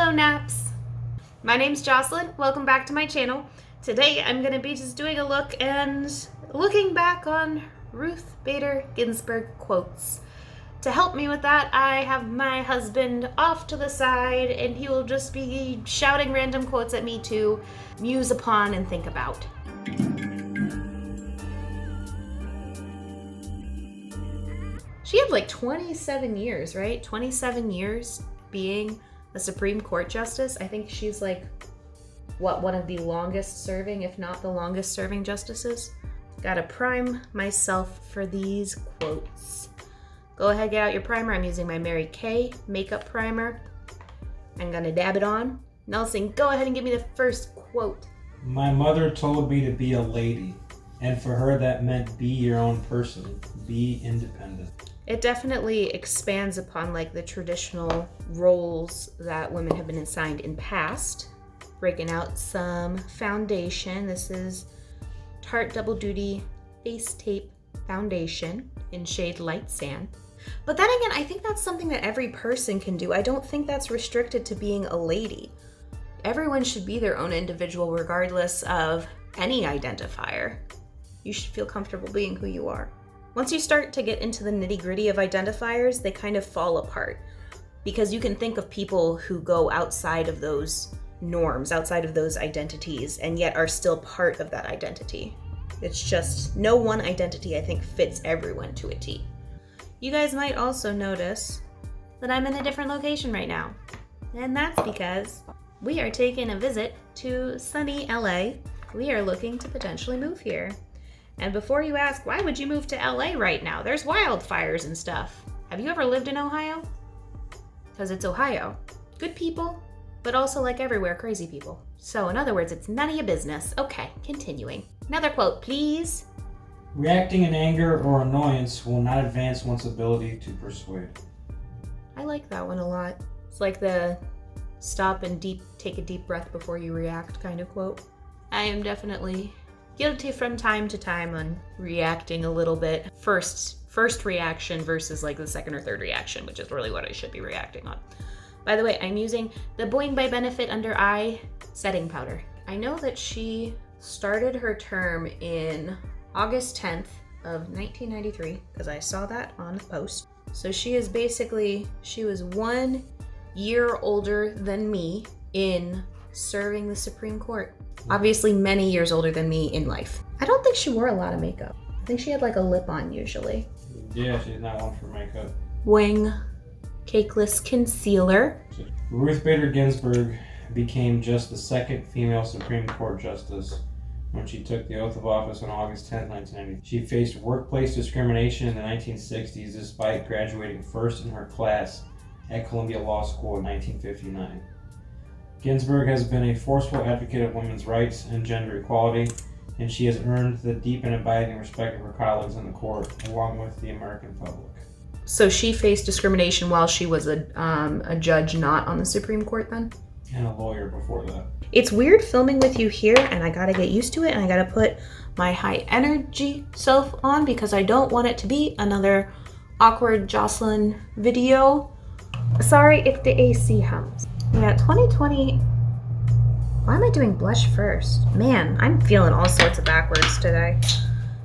Hello Naps! My name's Jocelyn. Welcome back to my channel. Today I'm going to be just doing a look and looking back on Ruth Bader Ginsberg quotes. To help me with that, I have my husband off to the side and he will just be shouting random quotes at me to muse upon and think about. She had like 27 years, right? 27 years being a Supreme Court justice. I think she's like, one of the longest serving, if not the longest serving justices. Gotta prime myself for these quotes. Go ahead, get out your primer. I'm using my Mary Kay makeup primer. I'm gonna dab it on. Nelson, go ahead and give me the first quote. My mother told me to be a lady, and for her that meant be your own person, be independent. It definitely expands upon like the traditional roles that women have been assigned in past. Breaking out some foundation. This is Tarte Double Duty Face Tape Foundation in shade Light Sand. But then again, I think that's something that every person can do. I don't think that's restricted to being a lady. Everyone should be their own individual regardless of any identifier. You should feel comfortable being who you are. Once you start to get into the nitty-gritty of identifiers, they kind of fall apart because you can think of people who go outside of those norms, outside of those identities, and yet are still part of that identity. It's just no one identity, I think, fits everyone to a T. You guys might also notice that I'm in a different location right now, and that's because we are taking a visit to sunny LA. We are looking to potentially move here. And before you ask, why would you move to LA right now? There's wildfires and stuff. Have you ever lived in Ohio? Because it's Ohio. Good people, but also like everywhere, crazy people. So in other words, it's none of your business. Okay, continuing. Another quote, please. Reacting in anger or annoyance will not advance one's ability to persuade. I like that one a lot. It's like the stop and take a deep breath before you react kind of quote. I am definitely guilty from time to time on reacting a little bit. First reaction versus like the second or third reaction, which is really what I should be reacting on. By the way, I'm using the Boi-ing by Benefit Under Eye Setting Powder. I know that she started her term in August 10th of 1993, because I saw that on the post. So she was 1 year older than me in serving the Supreme Court. Obviously many years older than me in life. I don't think she wore a lot of makeup. I think she had like a lip on usually. Yeah, she's not one for makeup. Boi-ing Cakeless Concealer. Ruth Bader Ginsberg became just the second female Supreme Court justice when she took the oath of office on August 10, 1990. She faced workplace discrimination in the 1960s despite graduating first in her class at Columbia Law School in 1959. Ginsberg has been a forceful advocate of women's rights and gender equality, and she has earned the deep and abiding respect of her colleagues in the court, along with the American public. So she faced discrimination while she was a judge not on the Supreme Court then? And a lawyer before that. It's weird filming with you here, and I gotta get used to it, and I gotta put my high energy self on because I don't want it to be another awkward Jocelyn video. Sorry if the AC hums. Yeah, 2020. Why am I doing blush first? Man, I'm feeling all sorts of backwards today.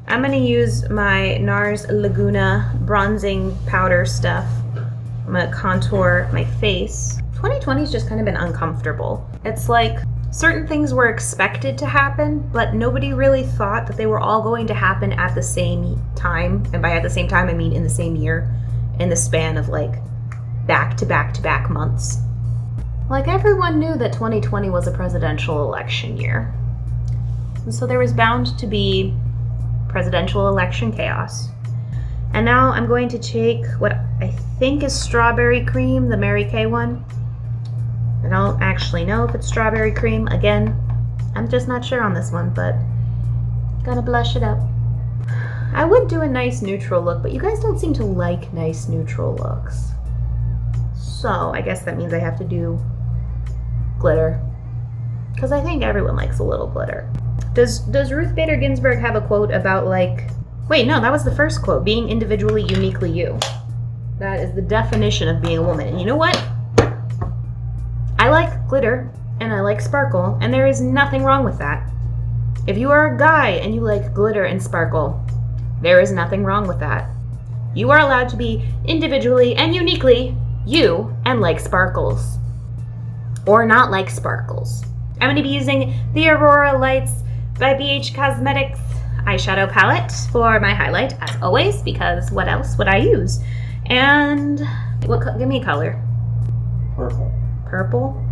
I'm gonna use my NARS Laguna bronzing powder stuff. I'm gonna contour my face. 2020's just kind of been uncomfortable. It's like certain things were expected to happen, but nobody really thought that they were all going to happen at the same time. And by at the same time, I mean in the same year, in the span of like back to back to back months. Like everyone knew that 2020 was a presidential election year. And so there was bound to be presidential election chaos. And now I'm going to take what I think is strawberry cream, the Mary Kay one. I don't actually know if it's strawberry cream. Again, I'm just not sure on this one, but gonna blush it up. I would do a nice neutral look, but you guys don't seem to like nice neutral looks. So I guess that means I have to do glitter, because I think everyone likes a little glitter. Does Ruth Bader Ginsberg have a quote about like, wait, no, that was the first quote, being individually uniquely you. That is the definition of being a woman. And you know what? I like glitter and I like sparkle, and there is nothing wrong with that. If you are a guy and you like glitter and sparkle, there is nothing wrong with that. You are allowed to be individually and uniquely you and like sparkles. Or not like sparkles. I'm going to be using the Aurora Lights by BH Cosmetics eyeshadow palette for my highlight, as always, because what else would I use? And give me a color. Purple. Purple?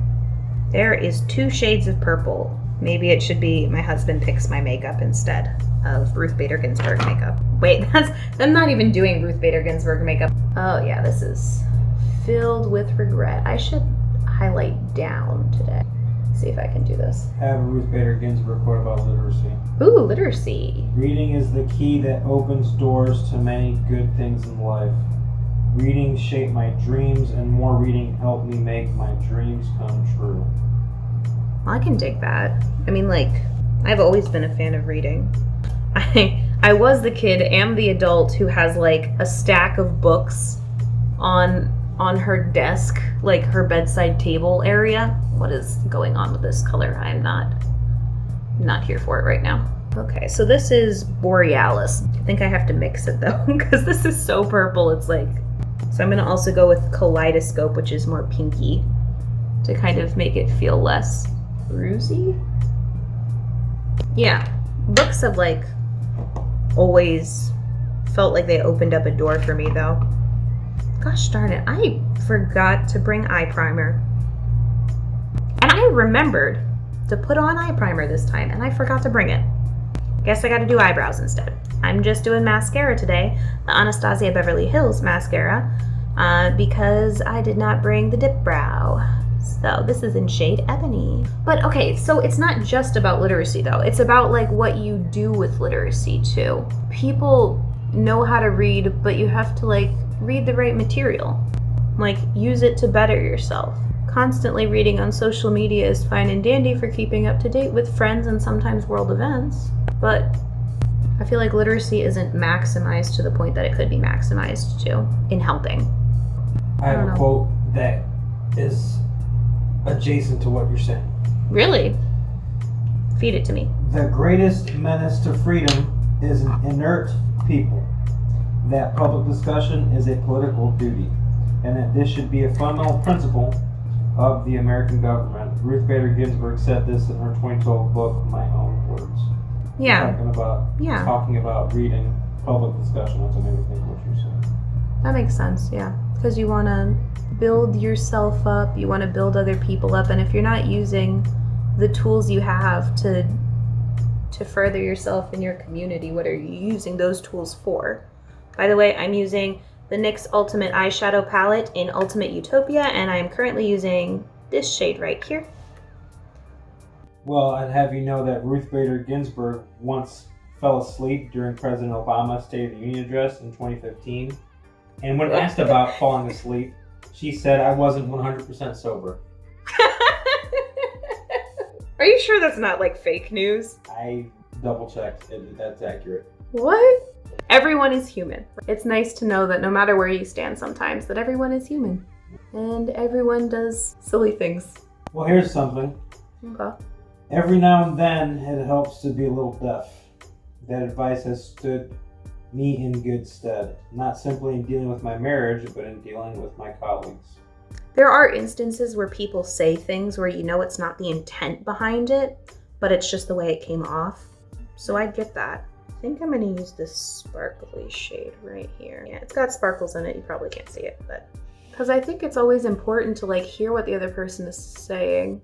There is 2 shades of purple. Maybe it should be my husband picks my makeup instead of Ruth Bader Ginsberg makeup. Wait, I'm not even doing Ruth Bader Ginsberg makeup. Oh yeah, this is filled with regret. I should highlight down today. See if I can do this. Have a Ruth Bader Ginsberg quote about literacy. Ooh, literacy. Reading is the key that opens doors to many good things in life. Reading shaped my dreams, and more reading helped me make my dreams come true. I can dig that. I mean, like, I've always been a fan of reading. I was the kid and the adult who has like a stack of books on her desk, like her bedside table area. What is going on with this color? I'm not here for it right now. Okay, so this is Borealis. I think I have to mix it though, because this is so purple. It's like, so I'm gonna also go with Kaleidoscope, which is more pinky, to kind of make it feel less rosy. Yeah, books have like always felt like they opened up a door for me though. Gosh darn it, I forgot to bring eye primer. And I remembered to put on eye primer this time, and I forgot to bring it. Guess I gotta do eyebrows instead. I'm just doing mascara today, the Anastasia Beverly Hills mascara, because I did not bring the dip brow. So this is in shade Ebony. But okay, so it's not just about literacy though. It's about like what you do with literacy too. People know how to read, but you have to like read the right material. Like use it to better yourself. Constantly reading on social media is fine and dandy for keeping up to date with friends and sometimes world events, but I feel like literacy isn't maximized to the point that it could be maximized to in helping. I have a quote that is adjacent to what you're saying. Really? Feed it to me. The greatest menace to freedom is an inert people. That public discussion is a political duty, and that this should be a fundamental principle of the American government. Ruth Bader Ginsburg said this in her 2012 book, My Own Words. Yeah. Talking about reading, public discussion. That's what made me think of what you're saying. That makes sense, yeah. Because you want to build yourself up, you want to build other people up, and if you're not using the tools you have to further yourself in your community, what are you using those tools for? By the way, I'm using the NYX Ultimate Eyeshadow Palette in Ultimate Utopia, and I'm currently using this shade right here. Well, I'd have you know that Ruth Bader Ginsburg once fell asleep during President Obama's State of the Union address in 2015. And when asked about falling asleep, she said, "I wasn't 100% sober." Are you sure that's not like fake news? I double-checked if that's accurate. What? Everyone is human. It's nice to know that no matter where you stand sometimes, that everyone is human. And everyone does silly things. Well, here's something. Okay. Every now and then, it helps to be a little deaf. That advice has stood me in good stead, not simply in dealing with my marriage, but in dealing with my colleagues. There are instances where people say things where you know it's not the intent behind it, but it's just the way it came off. So I get that. I think I'm going to use this sparkly shade right here. Yeah, it's got sparkles in it. You probably can't see it, but because I think it's always important to like hear what the other person is saying.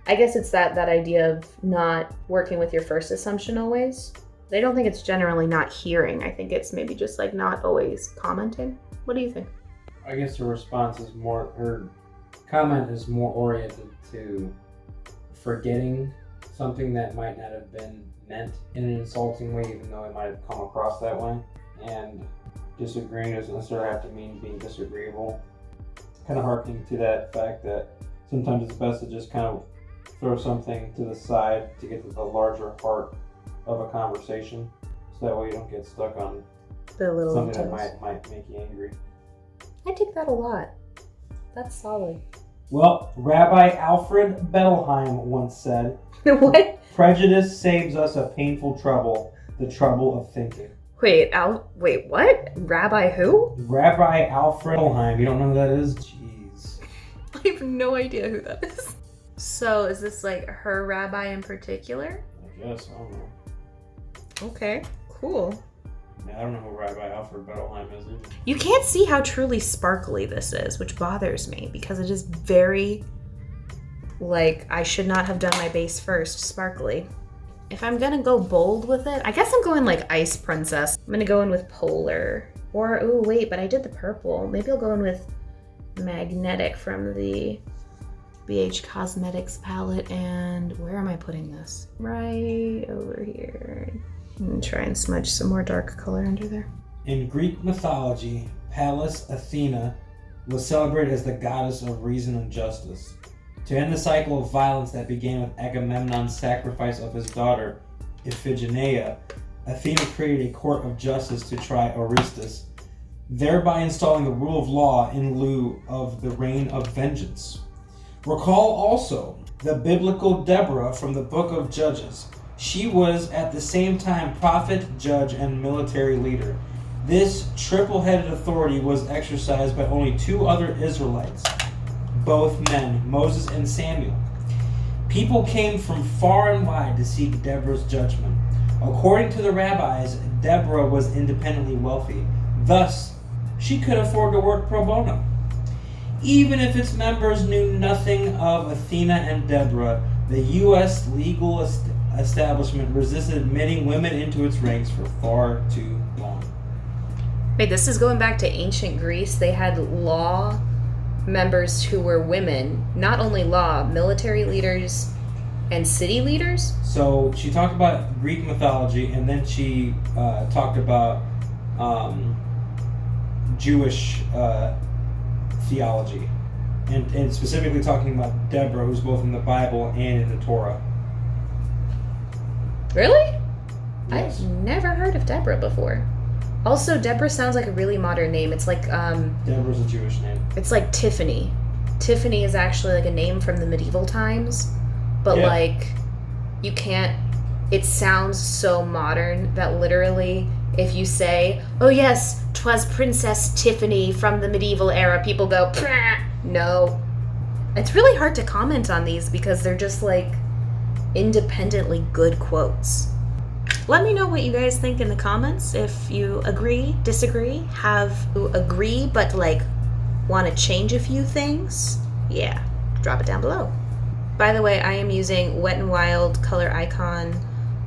I guess it's that idea of not working with your first assumption always. I don't think it's generally not hearing. I think it's maybe just like not always commenting. What do you think? I guess her response is more, her comment is more oriented to forgetting something that might not have been meant in an insulting way, even though it might have come across that way. And disagreeing doesn't necessarily have to mean being disagreeable. Kind of harkening to that fact that sometimes it's best to just kind of throw something to the side to get to the larger part of a conversation, so that way you don't get stuck on the little something details that might make you angry. I take that a lot. That's solid. Well, Rabbi Alfred Bettelheim once said, What? "Prejudice saves us a painful trouble, the trouble of thinking." Wait, what? Rabbi who? Rabbi Alfred Bettelheim. You don't know who that is? Jeez. I have no idea who that is. So is this like her rabbi in particular? I guess, I don't know. Okay, cool. I don't know who Rabbi Alfred Bettelheim is either. You can't see how truly sparkly this is, which bothers me because it is very, like, I should not have done my base first, sparkly. If I'm gonna go bold with it, I guess I'm going like Ice Princess. I'm gonna go in with Polar. Or, ooh, wait, but I did the purple. Maybe I'll go in with Magnetic from the BH Cosmetics palette. And where am I putting this? Right over here. I'm gonna try and smudge some more dark color under there. In Greek mythology, Pallas Athena was celebrated as the goddess of reason and justice. To end the cycle of violence that began with Agamemnon's sacrifice of his daughter, Iphigenia, Athena created a court of justice to try Orestes, thereby installing the rule of law in lieu of the reign of vengeance. Recall also the biblical Deborah from the book of Judges. She was at the same time prophet, judge, and military leader. This triple-headed authority was exercised by only two other Israelites, both men, Moses and Samuel. People came from far and wide to seek Deborah's judgment. According to the rabbis, Deborah was independently wealthy. Thus, she could afford to work pro bono. Even if its members knew nothing of Athena and Deborah, the U.S. legal establishment resisted admitting women into its ranks for far too long. Wait, this is going back to ancient Greece. They had law members who were women, not only law, military leaders and city leaders. So she talked about Greek mythology, and then she talked about Jewish theology, and specifically talking about Deborah, who's both in the Bible and in the Torah. Really? Yes. I've never heard of Deborah before. Also, Deborah sounds like a really modern name. It's like Deborah's a Jewish name. It's like Tiffany. Tiffany is actually like a name from the medieval times, but Yeah. like you can't. It sounds so modern that literally, if you say, "Oh yes, 'twas Princess Tiffany from the medieval era," people go, "Prah." No. It's really hard to comment on these because they're just like independently good quotes. Let me know what you guys think in the comments. If you agree, disagree, have you agree but like want to change a few things, yeah, drop it down below. By the way, I am using Wet n Wild Color Icon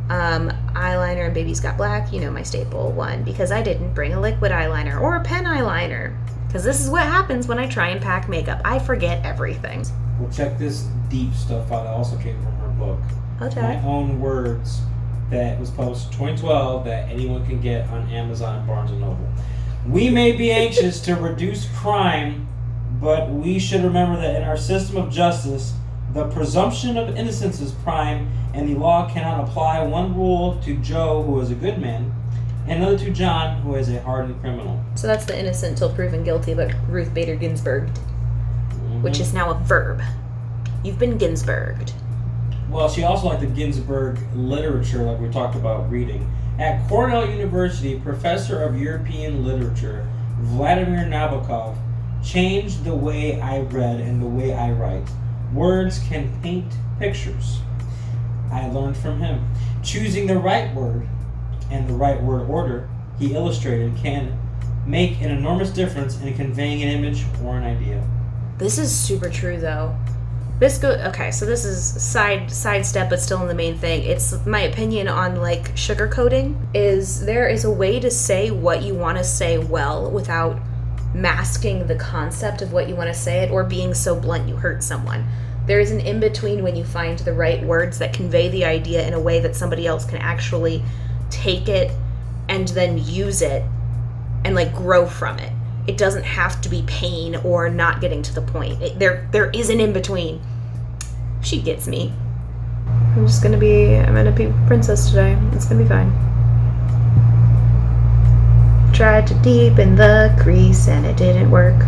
eyeliner and Baby's Got Black, you know, my staple one, because I didn't bring a liquid eyeliner or a pen eyeliner. Because this is what happens when I try and pack makeup. I forget everything. Well, check this deep stuff out that also came from her book. Okay. My Own Words, that was published in 2012, that anyone can get on Amazon and Barnes & Noble. We may be anxious to reduce crime, but we should remember that in our system of justice, the presumption of innocence is prime, and the law cannot apply one rule to Joe, who is a good man, and another to John, who is a hardened criminal. So that's the innocent till proven guilty, but Ruth Bader Ginsberg, which is now a verb. You've been Ginsberged. Well, she also liked the Ginsberg literature, like we talked about reading. At Cornell University, professor of European literature, Vladimir Nabokov, changed the way I read and the way I write. Words can paint pictures. I learned from him. Choosing the right word and the right word order, he illustrated, can make an enormous difference in conveying an image or an idea. This is super true, though. Okay, so this is sidestep, but still in the main thing. It's my opinion on like sugarcoating. There is a way to say what you want to say well without masking the concept of what you want to say it or being so blunt you hurt someone. There is an in-between when you find the right words that convey the idea in a way that somebody else can actually take it and then use it and like grow from it. It doesn't have to be pain or not getting to the point. There is an in-between. She gets me. I'm gonna be princess today. It's gonna be fine. Tried to deepen the crease and it didn't work.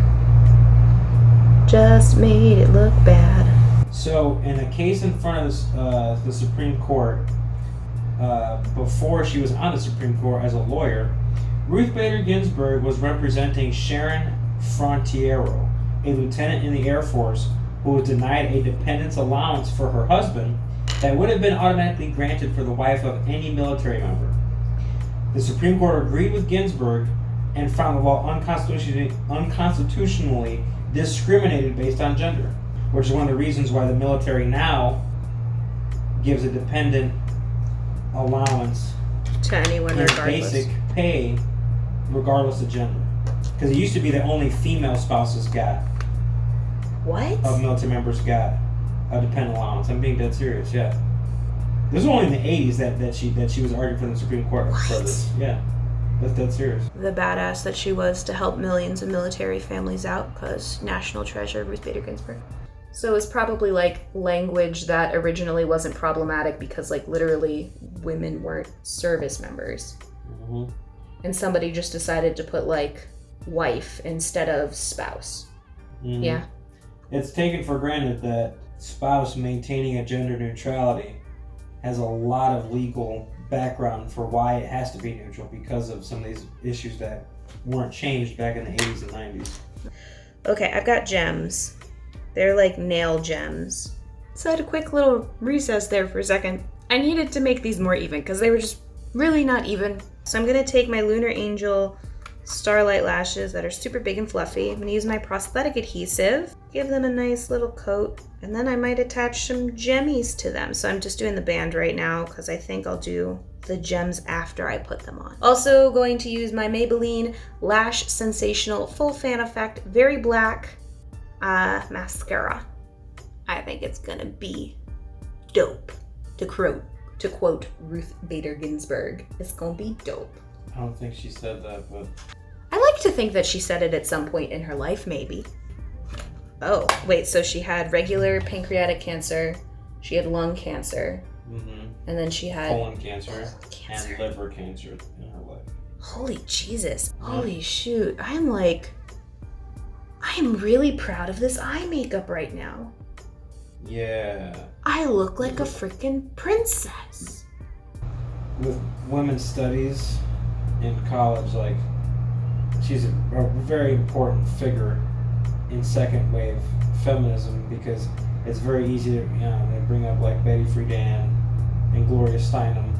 just made it look bad. So, in a case in front of the Supreme Court, before she was on the Supreme Court as a lawyer, Ruth Bader Ginsburg was representing Sharon Frontiero, a lieutenant in the Air Force who was denied a dependence allowance for her husband that would have been automatically granted for the wife of any military member. The Supreme Court agreed with Ginsburg and found the law unconstitutionally discriminated based on gender, which is one of the reasons why the military now gives a dependent allowance To anyone and regardless. basic pay regardless of gender. Because it used to be that only female spouses got, What? of military members got a dependent allowance. I'm being dead serious, yeah. This was only in the 80s that she was arguing for the Supreme Court for this. Yeah, that's dead serious. The badass that she was to help millions of military families out, because national treasure Ruth Bader Ginsburg. So it's probably like language that originally wasn't problematic because like literally women weren't service members. Mm-hmm. And somebody just decided to put like wife instead of spouse. Mm-hmm. Yeah. It's taken for granted that spouse maintaining a gender neutrality has a lot of legal background for why it has to be neutral because of some of these issues that weren't changed back in the 80s and 90s. Okay, I've got gems. They're like nail gems. So I had a quick little recess there for a second. I needed to make these more even because they were just really not even. So I'm gonna take my Lunar Angel Starlight lashes that are super big and fluffy. I'm gonna use my prosthetic adhesive, give them a nice little coat, and then I might attach some gemmies to them. So I'm just doing the band right now because I think I'll do the gems after I put them on. Also going to use my Maybelline Lash Sensational Full Fan Effect Very Black mascara. I think it's gonna be dope. To quote Ruth Bader Ginsburg, it's gonna be dope. I don't think she said that, but... I like to think that she said it at some point in her life, maybe. Oh, wait, so she had regular pancreatic cancer, she had lung cancer, and then she had colon cancer and liver cancer in her life. Holy Jesus. Holy shoot. I am really proud of this eye makeup right now. Yeah. I look like a freaking princess. With women's studies in college, like, she's a very important figure in second wave feminism because it's very easy to, they bring up like Betty Friedan and Gloria Steinem.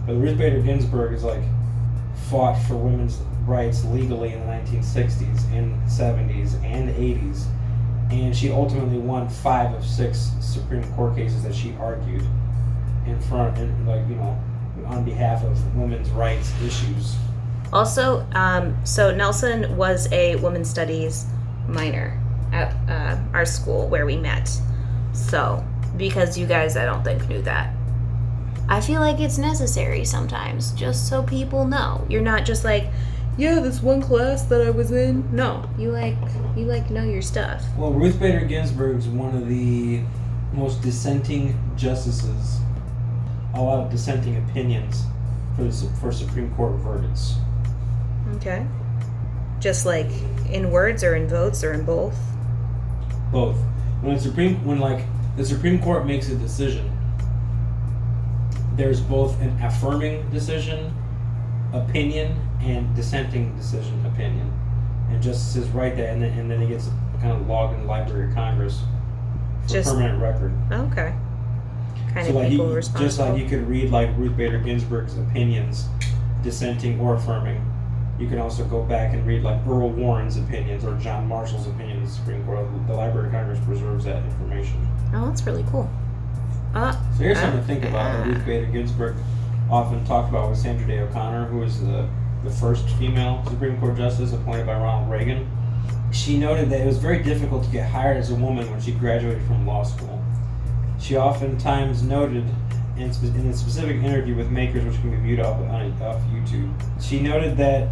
But Ruth Bader Ginsburg is like fought for women's rights legally in the 1960s and 70s and 80s. And she ultimately won 5 of 6 Supreme Court cases that she argued on behalf of women's rights issues. Also, so Nelson was a women's studies minor at our school where we met. So, because you guys, I don't think, knew that. I feel like it's necessary sometimes, just so people know. You're not just like, yeah, this one class that I was in. No, you know your stuff. Well, Ruth Bader Ginsburg is one of the most dissenting justices, a lot of dissenting opinions for Supreme Court verdicts. Okay. Just like in words or in votes or in both? Both. When the Supreme Court makes a decision, there's both an affirming decision, opinion, and dissenting decision, opinion. And justices write that, and then it gets kind of logged in the Library of Congress for permanent record. Okay. Kind So of like equal responsible. just like you could read like Ruth Bader Ginsburg's opinions, dissenting or affirming, you can also go back and read like Earl Warren's opinions or John Marshall's opinion in the Supreme Court. The Library of Congress preserves that information. Oh, that's really cool. So here's something to think about that Ruth Bader Ginsburg often talked about with Sandra Day O'Connor, who was the first female Supreme Court justice appointed by Ronald Reagan. She noted that it was very difficult to get hired as a woman when she graduated from law school. She oftentimes noted in a specific interview with Makers, which can be viewed off YouTube, she noted that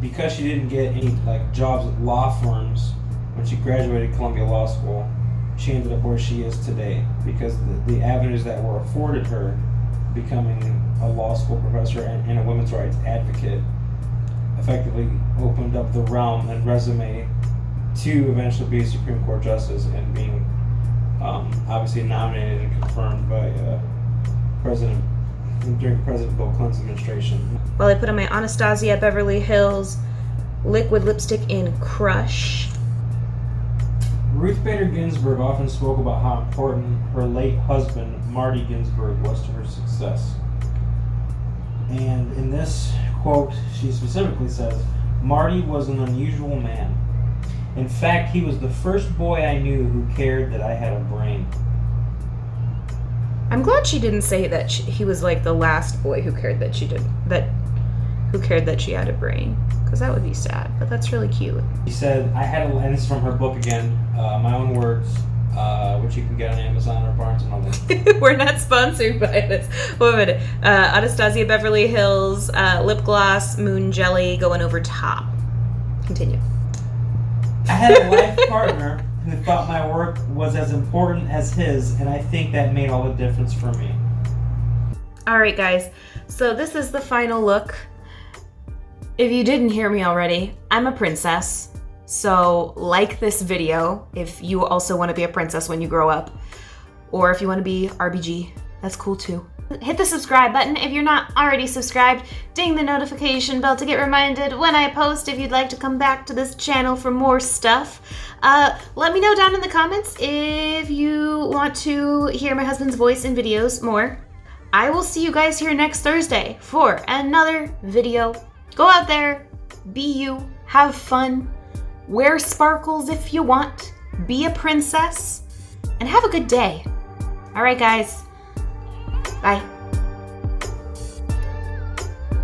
because she didn't get any jobs at law firms when she graduated Columbia Law School, she ended up where she is today because the avenues that were afforded her, becoming a law school professor and a women's rights advocate, effectively opened up the realm and resume to eventually be a Supreme Court justice and being obviously nominated and confirmed by during President Bill Clinton's administration. Well, I put on my Anastasia Beverly Hills liquid lipstick in Crush. Ruth Bader Ginsberg often spoke about how important her late husband, Marty Ginsberg, was to her success. And in this quote, she specifically says, "Marty was an unusual man. In fact, he was the first boy I knew who cared that I had a brain." I'm glad she didn't say that he was like the last boy who cared that she had a brain, because that would be sad. But that's really cute. She said, and this is from her book again, My Own Words, which you can get on Amazon or Barnes & Noble. We're not sponsored by this. Wait a minute. Anastasia Beverly Hills lip gloss, moon jelly going over top. Continue. "I had a life partner who thought my work was as important as his, and I think that made all the difference for me." All right, guys. So this is the final look. If you didn't hear me already, I'm a princess. So like this video if you also want to be a princess when you grow up. Or if you want to be RBG, that's cool too. Hit the subscribe button if you're not already subscribed. Ding the notification bell to get reminded when I post if you'd like to come back to this channel for more stuff. Let me know down in the comments if you want to hear my husband's voice in videos more. I will see you guys here next Thursday for another video. Go out there, be you, have fun, wear sparkles if you want, be a princess, and have a good day. All right, guys. Bye.